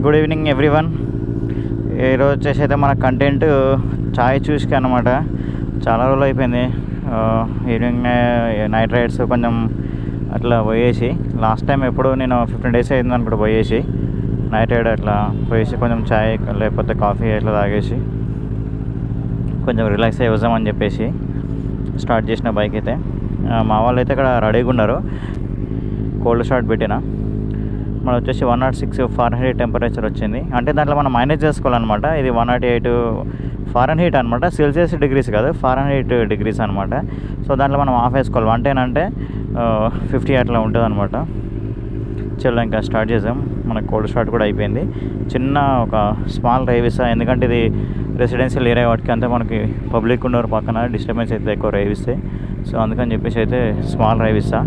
Good evening everyone. ఈరోజు వచ్చేసి అయితే మన కంటెంట్ చాయ్ చూస్కి అనమాట. చాలా రోజులు అయిపోయింది ఈవినింగ్ నైట్ రైడ్స్ కొంచెం అట్లా పోయేసి. లాస్ట్ టైం ఎప్పుడు నేను 15 days అయింది అనుకుంటా పోయేసి నైట్ రైడ్ అట్లా పోయేసి కొంచెం చాయ్ లేకపోతే కాఫీ అట్లా తాగేసి కొంచెం రిలాక్స్ అయ్యి వద్దామని చెప్పేసి స్టార్ట్ చేసిన బైక్ అయితే. మా వాళ్ళు అయితే ఇక్కడ రెడీగా ఉన్నారు. కోల్డ్ స్టార్ట్ పెట్టిన మనం వచ్చేసి 106 ఫారెన్హీట్ టెంపరేచర్ వచ్చింది. అంటే దాంట్లో మనం మైనస్ చేసుకోవాలన్నమాట. ఇది 108 ఫారెన్హీట్ అనమాట. సెల్సియస్ డిగ్రీస్ కాదు, ఫారెన్హీట్ డిగ్రీస్ అనమాట. సో దాంట్లో మనం ఆఫ్ వేసుకోవాలి. 110 50 అట్లా ఉంటుంది అనమాట. చలో ఇంకా స్టార్ట్ చేసాం. మనకు కోల్డ్ స్టార్ట్ కూడా అయిపోయింది. చిన్న ఒక స్మాల్ డ్రైవ్ ఇస్తా, ఎందుకంటే ఇది రెసిడెన్షియల్ ఏరియా వాటికి అంతా మనకి పబ్లిక్ ఉన్నారు, పక్కన డిస్టర్బెన్స్ అయితే ఎక్కువ డ్రైవ్ ఇస్తే. సో అందుకని చెప్పేసి అయితే స్మాల్ డ్రైవ్ ఇస్తా.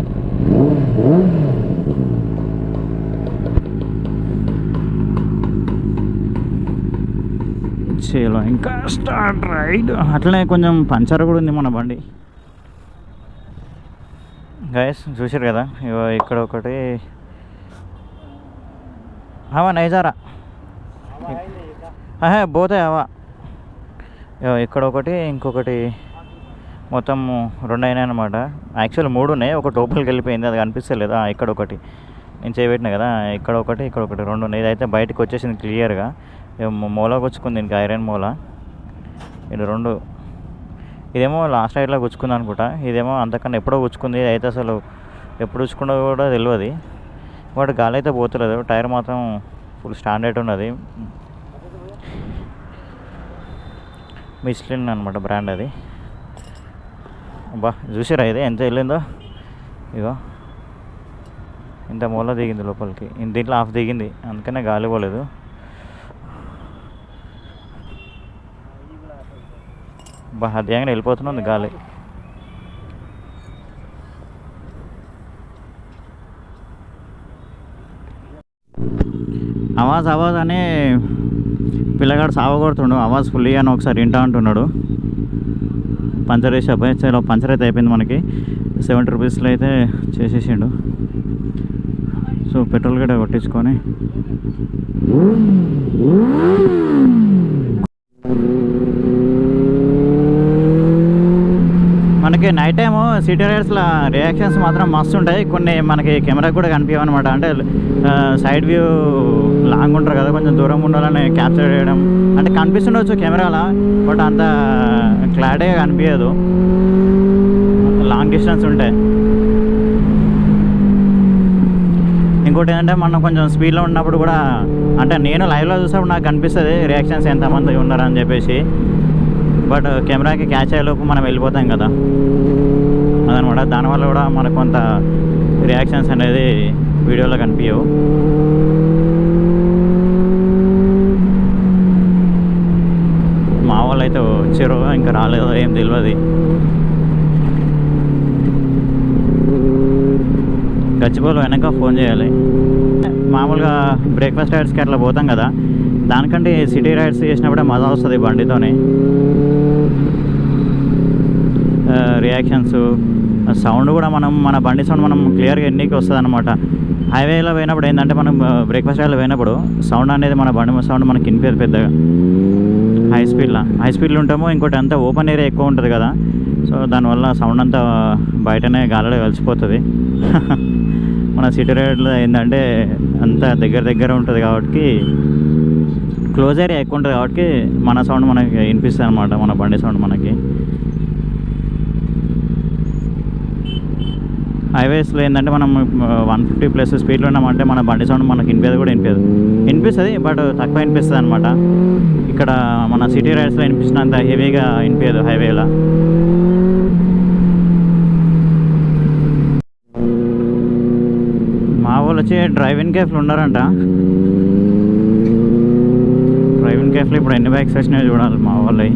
చలో ఇంకా స్టార్ట్ రైడ్. అట్లనే కొంచెం పంచర్ కూడా ఉంది మన బండి. గైస్ చూసారు కదా, ఇక్కడ ఒకటి హవా నైజారా పోతాయి హవా. ఇక్కడ ఒకటి ఇంకొకటి మొత్తం 2 అయినాయి అనమాట. యాక్చువల్ 3 ఉన్నాయి, ఒకటి లోపలికి వెళ్ళిపోయింది, అది కనిపిస్తలేదు. ఇక్కడ ఒకటి నేను చేయబెట్టిన కదా, ఇక్కడ ఒకటి 2 ఉన్నాయి. ఇదైతే బయటకు వచ్చేసింది క్లియర్గా. మూల గుచ్చుకుంది దీనికి, ఐరన్ మూల. ఇది 2. ఇదేమో లాస్ట్ రైడ్లో గుచ్చుకుంది అనుకుంటా, ఇదేమో అంతకన్నా ఎప్పుడో గుచ్చుకుంది. ఇది అయితే అసలు ఎప్పుడు గుచ్చుకుందో కూడా తెలియదు. వాటి గాలి అయితే పోతలేదు. టైర్ మాత్రం ఫుల్ స్టాండర్డ్ ఉన్నది. మిష్లిన్ అనమాట బ్రాండ్ అది. బా చూసారా ఇది ఎంత వెళ్ళిందో. ఇగో ఇంత మూల దిగింది లోపలికి, దీంట్లో హాఫ్ దిగింది, అందుకనే గాలి పోలేదు. బా అధ్యాయంగా వెళ్ళిపోతుంది గాలి. అవాజ్ అని పిల్లగాడు సావగొడుతుండు. అవాజ్ ఫుల్ అని ఒకసారి వింటా అంటున్నాడు. పంచర్ వేసి అబ్బాయి పంచర్ అయితే అయిపోయింది మనకి. 70 రూపీస్లో అయితే చేసేసిండు. సో పెట్రోల్ గట్రా కొట్టించుకొని మనకి నైట్ టైము సిటీ రైడ్స్లో రియాక్షన్స్ మాత్రం మస్తు ఉంటాయి. కొన్ని మనకి కెమెరా కూడా కనిపించవు అనమాట. అంటే సైడ్ వ్యూ లాంగ్ ఉంటారు కదా, కొంచెం దూరం ఉండాలని క్యాప్చర్ చేయడం అంటే కనిపిస్తుండవచ్చు కెమెరాలో, బట్ అంత క్లారిటీగా కనిపించదు లాంగ్ డిస్టెన్స్ ఉంటే. ఇంకోటి ఏంటంటే మనం కొంచెం స్పీడ్లో ఉన్నప్పుడు కూడా, అంటే నేను లైవ్లో చూసినప్పుడు నాకు కనిపిస్తుంది రియాక్షన్స్ ఎంతమంది ఉన్నారని చెప్పేసి. బట్ కెమెరాకి క్యాచ్ అయ్యేలోపు మనం వెళ్ళిపోతాం కదా, అదనమాట. దానివల్ల కూడా మనకు కొంత రియాక్షన్స్ అనేది వీడియోలో కనిపించవు. మా వాళ్ళు అయితే వచ్చారో ఇంకా రాలేదో ఏం తెలియదు. గచ్చిబౌలి వెనక ఫోన్ చేయాలి. మామూలుగా బ్రేక్ఫాస్ట్ రైడ్స్కి అట్లా పోతాం కదా, దానికంటే సిటీ రైడ్స్ చేసినప్పుడే మజా వస్తుంది బండితోని. రియాక్షన్స్, సౌండ్ కూడా మన బండి సౌండ్ మనం క్లియర్గా ఎన్నికి వస్తుంది అనమాట. హైవేలో పోయినప్పుడు ఏంటంటే మనం బ్రేక్ఫాస్ట్ రైడ్లో పోయినప్పుడు సౌండ్ అనేది మన బండి సౌండ్ మనకి వినిపించదు పెద్దగా. హై స్పీడ్లో ఉంటామో, ఇంకోటి అంతా ఓపెన్ ఏరియా ఎక్కువ ఉంటుంది కదా, సో దానివల్ల సౌండ్ అంతా బయటనే గాలిలో కలిసిపోతుంది. మన సిటీ రైడ్లో ఏంటంటే అంతా దగ్గర ఉంటుంది కాబట్టి, క్లోజ్ ఏరియా ఎక్కువ ఉంటుంది కాబట్టి మన సౌండ్ మనకి వినిపిస్తుంది అనమాట, మన బండి సౌండ్ మనకి. హైవేస్లో ఏంటంటే మనం 150+ స్పీడ్లో ఉన్నామంటే మన బండి సౌండ్ మనకి వినిపిస్తుంది, బట్ తక్కువ వినిపిస్తుంది అనమాట. ఇక్కడ మన సిటీ రైడ్స్లో వినిపిస్తున్నంత హెవీగా వినిపించదు హైవేలో. మా వాళ్ళు వచ్చి డ్రైవింగ్ కేఫ్లు ఉన్నారంట. డ్రైవింగ్ కేఫ్లో ఇప్పుడు ఎన్ని బైక్స్ వచ్చినాయో చూడాలి మా వాళ్ళు.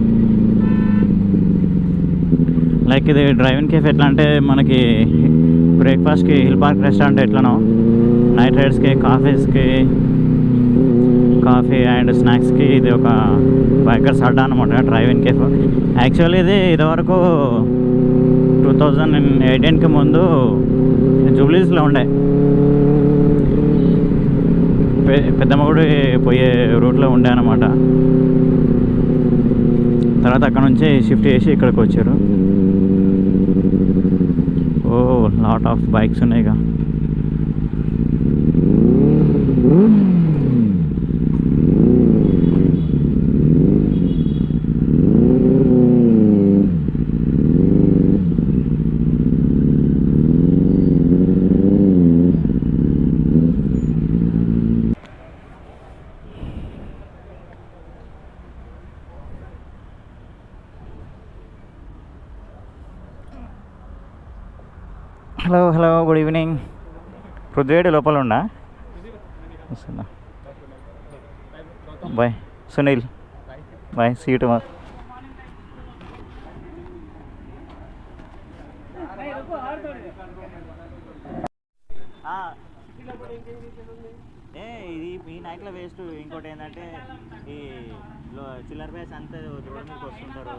లైక్ ఇది డ్రైవింగ్ కేఫ్ ఎట్లా అంటే మనకి బ్రేక్ఫాస్ట్కి హిల్ పార్క్ రెస్టారెంట్ ఎట్లనో, నైట్ రైడ్స్కి కాఫీ అండ్ స్నాక్స్కి ఇది ఒక బైకర్స్ అడ్డా అనమాట డ్రైవింగ్ కేఫ్. యాక్చువల్లీ ఇది ఇదివరకు 2018కి ముందు జూబ్లీస్లో ఉండే. పెద్దమ్మ గుడి పోయే రూట్లో ఉండే అనమాట. తర్వాత అక్కడ నుంచి షిఫ్ట్ చేసి ఇక్కడికి వచ్చారు. ఓ లాట్ ఆఫ్ బైక్స్ ఉన్నాయిగా. Hello good evening. పృథ్వీడు లోపల ఉండా? Bye Sunil, bye, see you tomorrow. ఇది ఈ నైట్లో వేస్ట్. ఇంకోటి ఏంటంటే ఈ చిల్లర బేస్ అంతా రోడ్డు మీదకి వస్తుంటారు.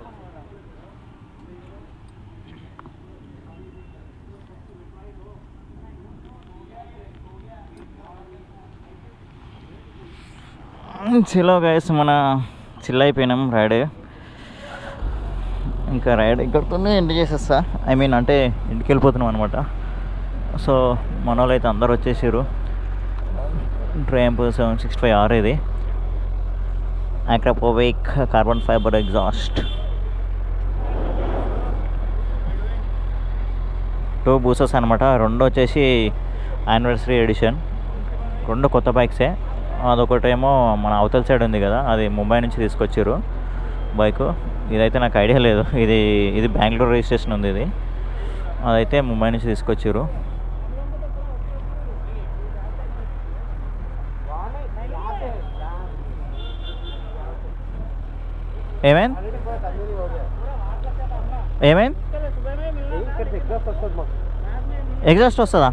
చిలో గైస్, మన చిల్ అయిపోయినాం రైడ్. ఇంకా రైడ్ ఇక్కడితోనే ఎండ్ చేసేస్తా. ఐ మీన్ అంటే ఇంటికి వెళ్ళిపోతున్నాం అనమాట. సో మన వాళ్ళు అయితే అందరు వచ్చేసారు. ట్రయంఫ్ 765R ఇది, అక్రాపోవిక్ కార్బన్ ఫైబర్ ఎగ్జాస్ట్, 2 బూసెస్ అనమాట. రెండు వచ్చేసి యానివర్సరీ ఎడిషన్, రెండు కొత్త బైక్సే. అదొకటేమో మన అవతల సైడ్ ఉంది కదా, అది ముంబై నుంచి తీసుకొచ్చారు బైక్. ఇదైతే నాకు ఐడియా లేదు, ఇది బెంగళూరు రిజిస్ట్రేషన్ ఉంది. ఇది అదైతే ముంబై నుంచి తీసుకొచ్చారు. ఏమైంది ఏమైంది? ఎగ్జాస్ట్ వస్తుందా?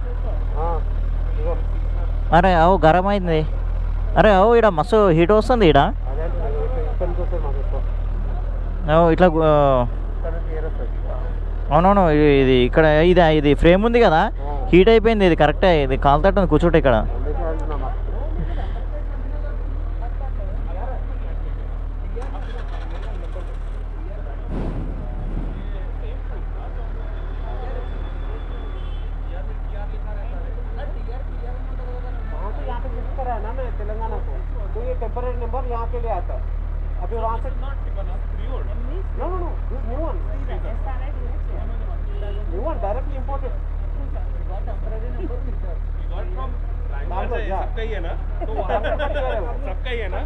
అరే అవు గరం అయింది. అరే అవు ఇక్కడ మస్తు హీట్ వస్తుంది. ఇక్కడ ఇట్లా అవునవును. ఇది ఇక్కడ ఇది ఫ్రేమ్ ఉంది కదా, హీట్ అయిపోయింది. ఇది కరెక్టే, ఇది కాలుతట్టుంది కూర్చుంటే ఇక్కడ. अभी वहाँ से no this new one directly imported सबका ही है ना, तो वहाँ सबका ही है ना.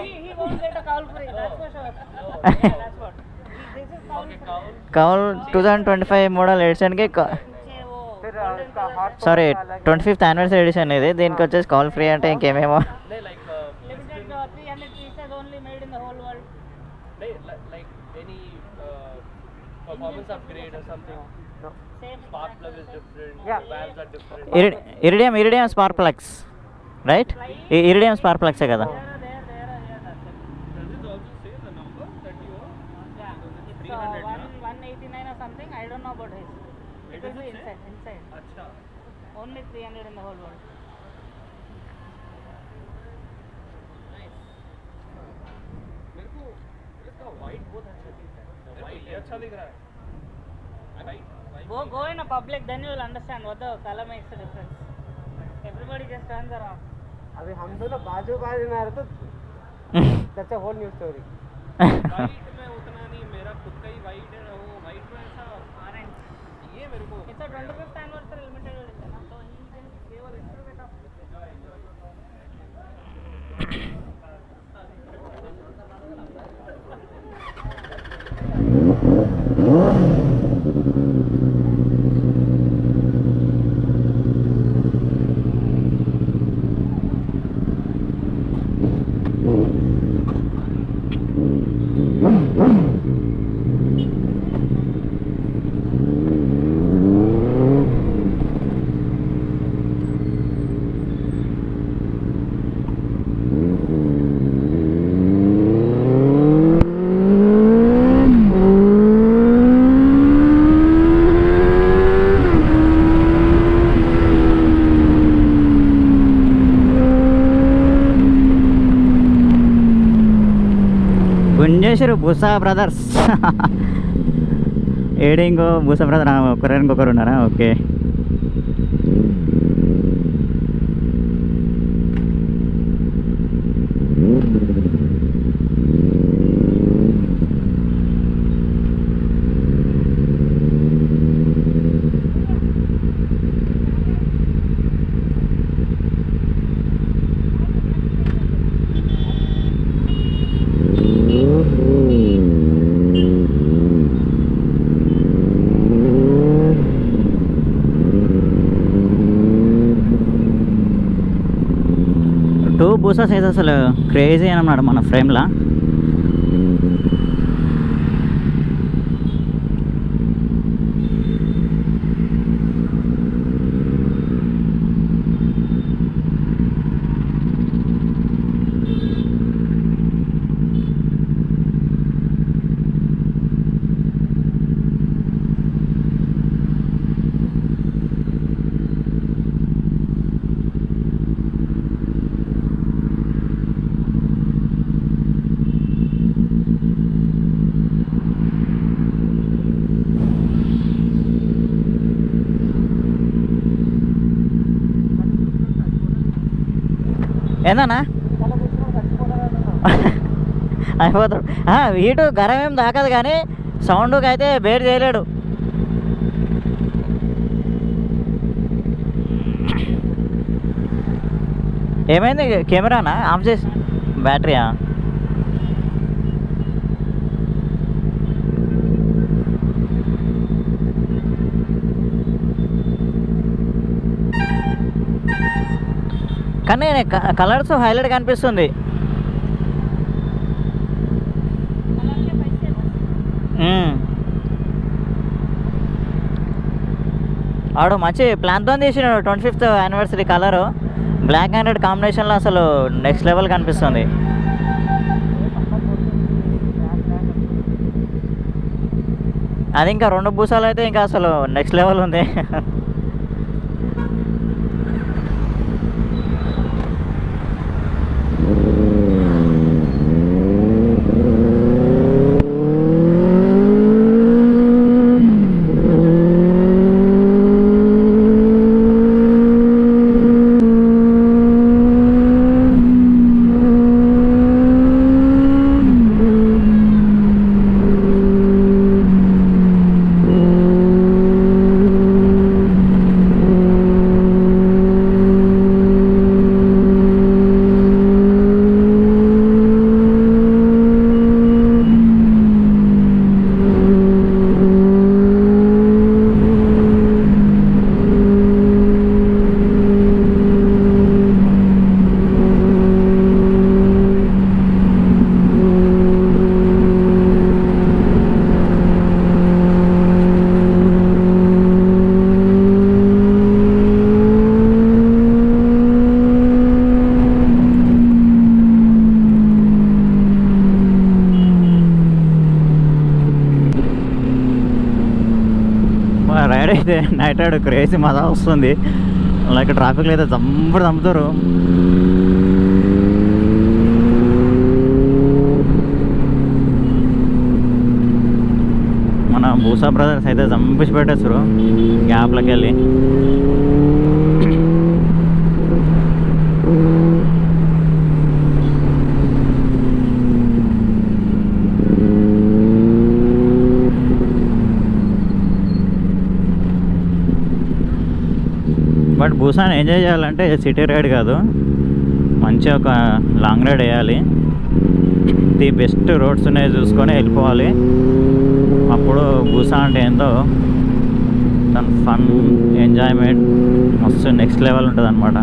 He won't get a cowl free, that's for sure. That's what. This is కౌల్ 2025 మోడల్ ఎడిషన్కి సారీ 25th యానివర్సరీ ఎడిషన్ ఇది. దీనికి వచ్చేసి కాల్ ఫ్రీ అంటే ఇంకేమేమో. Iridium spark plugs, right? Iridium spark ప్లగ్సే కదా. Only 300 in the whole world. Nice. मेरे को इसका white बहुत अच्छा दिखता है. White ये अच्छा दिख रहा है. Go in a public, then you will understand what the color makes a difference. Everybody just turns around. अभी हम दोनों बाजू में आ रहे तो that's a whole new story. White में उतना नहीं, मेरा खुद का ही white है. वो white में ऐसा orange. ये मेरे को. It's a 25th anniversary limited edition. వచ్చేసారు బూసా బ్రదర్స్. ఏడు ఇంకో బూసా బ్రదర్ ఒకరు ఇంకొకరు ఉన్నారా? ఓకే. టూ బూసాస్ అయితే అసలు క్రేజీ అన్నమాట మన ఫ్రేమ్లో. ఏందన్నా అయిపోతాడు. వీటు గరం ఏం దాకదు కానీ సౌండ్కి అయితే బేర్ చేయలేడు. ఏమైంది కెమెరానా ఆఫ్ చేసి? బ్యాటరీయా? కానీ కలర్స్ హైలైట్ కనిపిస్తుంది. ఆడు మంచి ప్లాన్తో తీసినాడు. 25th anniversary colour black and red కాంబినేషన్లో అసలు నెక్స్ట్ లెవెల్ కనిపిస్తుంది. అది ఇంకా 2 బూసాలు అయితే ఇంకా అసలు నెక్స్ట్ లెవెల్ ఉంది. రైడ్ అయితే నైట్ రైడ్ క్రేజీ మజా వస్తుంది. లైక్ ట్రాఫిక్లో అయితే చంపుతారు. మన బూసా బ్రదర్స్ అయితే చంపించి పెట్టేస్తారు గ్యాప్లోకి వెళ్ళి. బట్ బూసాని ఎంజాయ్ చేయాలంటే సిటీ రైడ్ కాదు, మంచిగా ఒక లాంగ్ రైడ్ వేయాలి. ది బెస్ట్ రోడ్స్ ఉన్నాయి చూసుకొని వెళ్ళిపోవాలి. అప్పుడు బూసా అంటే ఏందో దాని ఫన్ ఎంజాయ్మెంట్ మస్తు నెక్స్ట్ లెవెల్ ఉంటుంది అనమాట.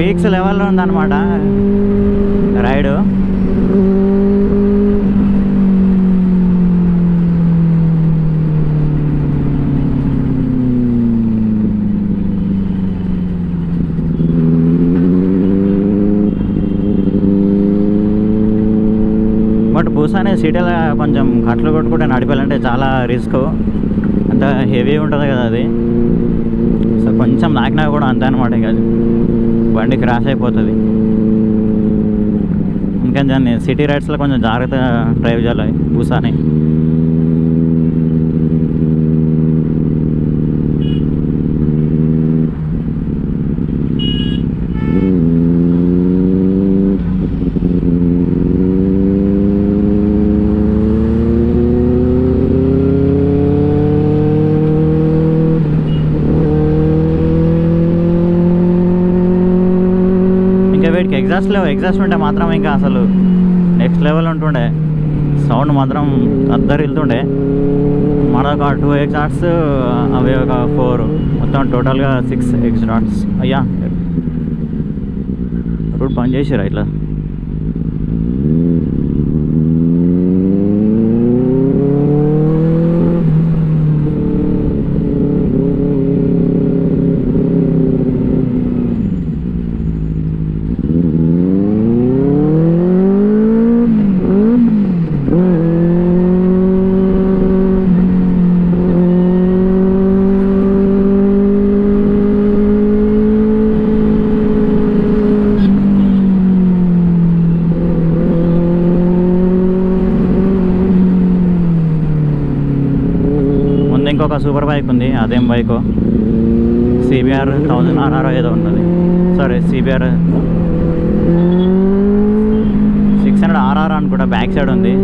పీక్స్ లెవెల్లో ఉందన్నమాట రైడు. బట్ బూసానే సిటీలో కొంచెం కట్లు కొట్టుకుంటే నడిపాలంటే చాలా రిస్క్, అంత హెవీ ఉంటుంది కదా అది. సో కొంచెం నాకినా కూడా అంతే అనమాట, ఇక బండి క్రాష్ అయిపోతుంది. అందుకని దాన్ని సిటీ రైడ్స్లో కొంచెం జాగ్రత్తగా డ్రైవ్ చేయాలి బూసాని. వీటికి ఎగ్జాస్ట్ ఉంటే మాత్రం ఇంకా అసలు నెక్స్ట్ లెవెల్ ఉంటుండే, సౌండ్ మాత్రం అద్దరిల్తుండే. మనొక 2 ఎగ్జాస్ట్స్, అవి ఒక 4, మొత్తం టోటల్గా 6 ఎగ్జాస్ట్స్. అయ్యా ఇప్పుడు పని చేసిరా ఇట్లా. ఇంకొక సూపర్ బైక్ ఉంది, అదేం బైకో, CBR 1000RR ఏదో ఉంటుంది. సారీ, CBR 600RR అనుకుంటా, బ్యాక్ సైడ్ ఉంది.